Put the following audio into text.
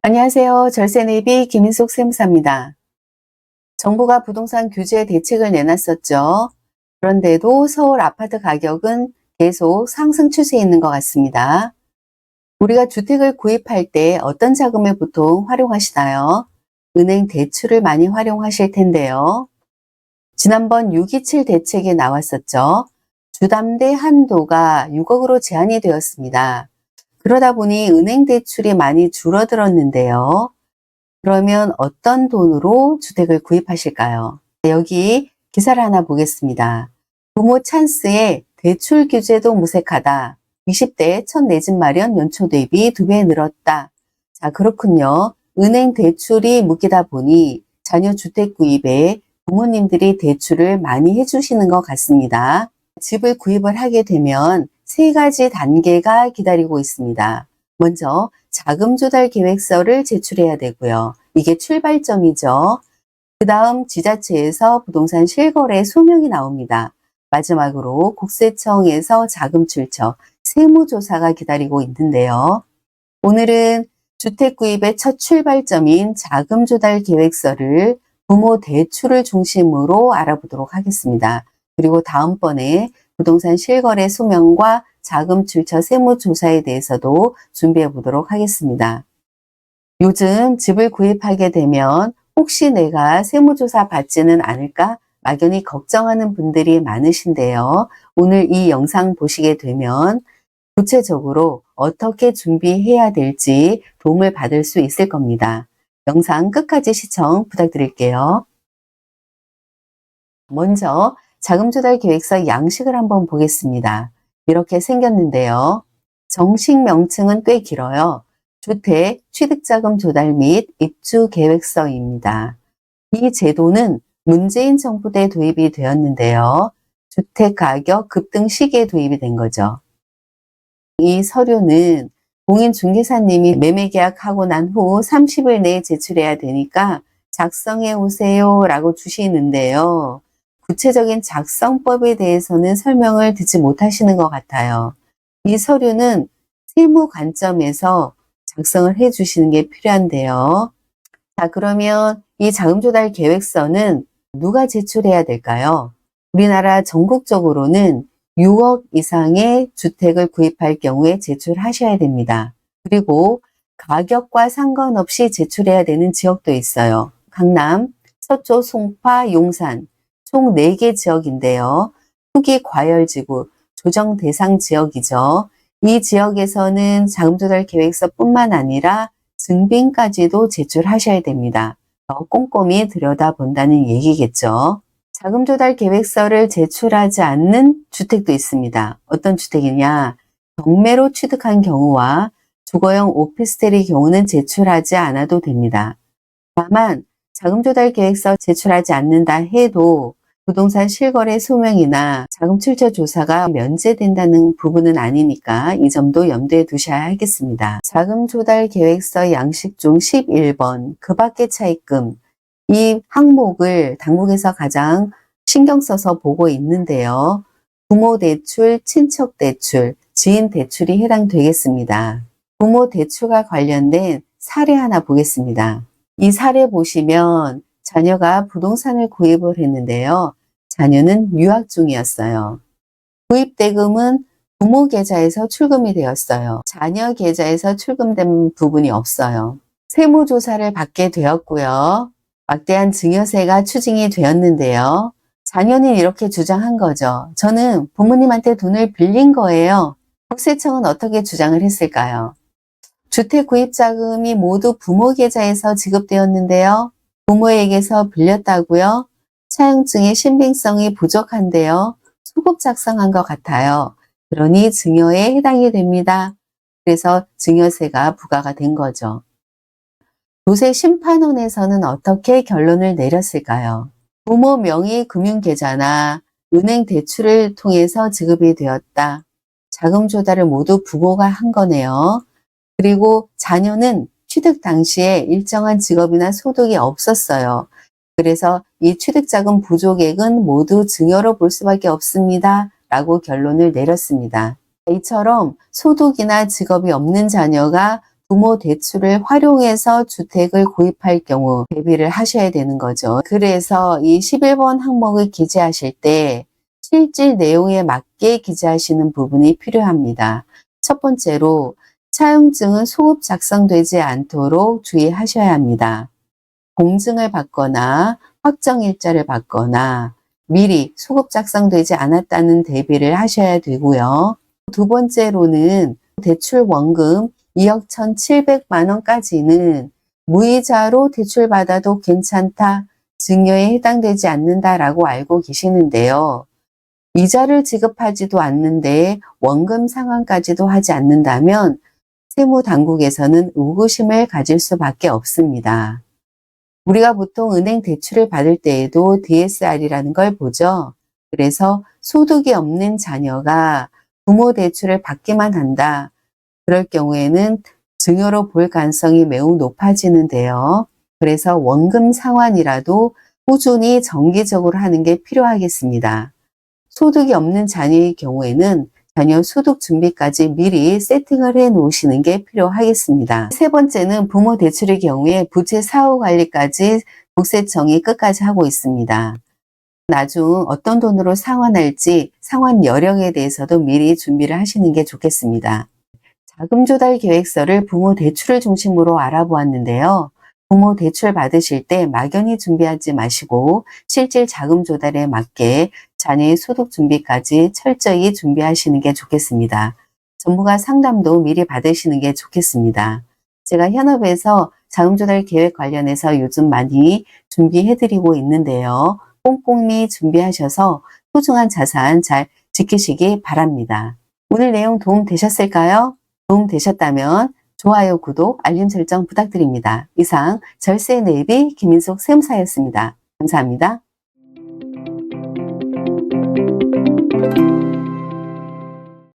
안녕하세요. 절세네이비 김인숙 세무사입니다. 정부가 부동산 규제 대책을 내놨었죠. 그런데도 서울 아파트 가격은 계속 상승 추세에 있는 것 같습니다. 우리가 주택을 구입할 때 어떤 자금을 보통 활용하시나요? 은행 대출을 많이 활용하실 텐데요. 지난번 627 대책에 나왔었죠. 주담대 한도가 6억으로 제한이 되었습니다. 그러다 보니 은행 대출이 많이 줄어들었는데요. 그러면 어떤 돈으로 주택을 구입하실까요? 여기 기사를 하나 보겠습니다. 부모 찬스에 대출 규제도 무색하다. 20대 첫 내 집 마련 연초 대비 2배 늘었다. 자, 그렇군요. 은행 대출이 묶이다 보니 자녀 주택 구입에 부모님들이 대출을 많이 해주시는 것 같습니다. 집을 구입을 하게 되면 3가지 단계가 기다리고 있습니다. 먼저 자금 조달 계획서를 제출해야 되고요. 이게 출발점이죠. 그 다음 지자체에서 부동산 실거래 소명이 나옵니다. 마지막으로 국세청에서 자금 출처, 세무조사가 기다리고 있는데요. 오늘은 주택 구입의 첫 출발점인 자금 조달 계획서를 부모 대출을 중심으로 알아보도록 하겠습니다. 그리고 다음번에 부동산 실거래 소명과 자금 출처 세무조사에 대해서도 준비해 보도록 하겠습니다. 요즘 집을 구입하게 되면 혹시 내가 세무조사 받지는 않을까 막연히 걱정하는 분들이 많으신데요. 오늘 이 영상 보시게 되면 구체적으로 어떻게 준비해야 될지 도움을 받을 수 있을 겁니다. 영상 끝까지 시청 부탁드릴게요. 먼저 자금 조달 계획서 양식을 한번 보겠습니다. 이렇게 생겼는데요. 정식 명칭은 꽤 길어요. 주택 취득자금 조달 및 입주 계획서입니다. 이 제도는 문재인 정부 때 도입이 되었는데요. 주택 가격 급등 시기에 도입이 된 거죠. 이 서류는 공인중개사님이 매매 계약하고 난 후 30일 내에 제출해야 되니까 작성해 오세요 라고 주시는데요. 구체적인 작성법에 대해서는 설명을 듣지 못하시는 것 같아요. 이 서류는 세무 관점에서 작성을 해 주시는 게 필요한데요. 자, 그러면 이 자금 조달 계획서는 누가 제출해야 될까요? 우리나라 전국적으로는 6억 이상의 주택을 구입할 경우에 제출하셔야 됩니다. 그리고 가격과 상관없이 제출해야 되는 지역도 있어요. 강남, 서초, 송파, 용산 총 4개 지역인데요. 후기 과열지구, 조정 대상 지역이죠. 이 지역에서는 자금 조달 계획서뿐만 아니라 증빙까지도 제출하셔야 됩니다. 더 꼼꼼히 들여다본다는 얘기겠죠. 자금 조달 계획서를 제출하지 않는 주택도 있습니다. 어떤 주택이냐? 경매로 취득한 경우와 주거용 오피스텔의 경우는 제출하지 않아도 됩니다. 다만 자금 조달 계획서 제출하지 않는다 해도 부동산 실거래 소명이나 자금 출처 조사가 면제된다는 부분은 아니니까 이 점도 염두에 두셔야 하겠습니다. 자금 조달 계획서 양식 중 11번 그 밖의 차입금, 이 항목을 당국에서 가장 신경 써서 보고 있는데요. 부모 대출, 친척 대출, 지인 대출이 해당되겠습니다. 부모 대출과 관련된 사례 하나 보겠습니다. 이 사례 보시면 자녀가 부동산을 구입을 했는데요. 자녀는 유학 중이었어요. 구입 대금은 부모 계좌에서 출금이 되었어요. 자녀 계좌에서 출금된 부분이 없어요. 세무조사를 받게 되었고요. 막대한 증여세가 추징이 되었는데요. 자녀는 이렇게 주장한 거죠. 저는 부모님한테 돈을 빌린 거예요. 국세청은 어떻게 주장을 했을까요? 주택 구입 자금이 모두 부모 계좌에서 지급되었는데요. 부모에게서 빌렸다고요? 차용증의 신빙성이 부족한데요. 소급 작성한 것 같아요. 그러니 증여에 해당이 됩니다. 그래서 증여세가 부과가 된 거죠. 도세심판원에서는 어떻게 결론을 내렸을까요? 부모 명의 금융계좌나 은행 대출을 통해서 지급이 되었다. 자금 조달을 모두 부모가 한 거네요. 그리고 자녀는 취득 당시에 일정한 직업이나 소득이 없었어요. 그래서 이 취득자금 부족액은 모두 증여로 볼 수밖에 없습니다. 라고 결론을 내렸습니다. 이처럼 소득이나 직업이 없는 자녀가 부모 대출을 활용해서 주택을 구입할 경우 대비를 하셔야 되는 거죠. 그래서 이 11번 항목을 기재하실 때 실질 내용에 맞게 기재하시는 부분이 필요합니다. 첫 번째로 차용증은 소급 작성되지 않도록 주의하셔야 합니다. 공증을 받거나 확정일자를 받거나 미리 소급 작성되지 않았다는 대비를 하셔야 되고요. 두 번째로는 대출 원금 2억 1,700만 원까지는 무이자로 대출받아도 괜찮다, 증여에 해당되지 않는다라고 알고 계시는데요. 이자를 지급하지도 않는데 원금 상환까지도 하지 않는다면 세무당국에서는 의구심을 가질 수밖에 없습니다. 우리가 보통 은행 대출을 받을 때에도 DSR이라는 걸 보죠. 그래서 소득이 없는 자녀가 부모 대출을 받기만 한다. 그럴 경우에는 증여로 볼 가능성이 매우 높아지는데요. 그래서 원금 상환이라도 꾸준히 정기적으로 하는 게 필요하겠습니다. 소득이 없는 자녀의 경우에는 자녀 소득 준비까지 미리 세팅을 해 놓으시는 게 필요하겠습니다. 세 번째는 부모 대출의 경우에 부채 사후 관리까지 국세청이 끝까지 하고 있습니다. 나중 어떤 돈으로 상환할지 상환 여력에 대해서도 미리 준비를 하시는 게 좋겠습니다. 자금 조달 계획서를 부모 대출을 중심으로 알아보았는데요. 부모 대출 받으실 때 막연히 준비하지 마시고 실질 자금 조달에 맞게 자녀의 소득 준비까지 철저히 준비하시는 게 좋겠습니다. 전문가 상담도 미리 받으시는 게 좋겠습니다. 제가 현업에서 자금 조달 계획 관련해서 요즘 많이 준비해드리고 있는데요. 꼼꼼히 준비하셔서 소중한 자산 잘 지키시기 바랍니다. 오늘 내용 도움 되셨을까요? 도움 되셨다면 좋아요, 구독, 알림 설정 부탁드립니다. 이상 절세 네이비 김인숙 세무사였습니다. 감사합니다.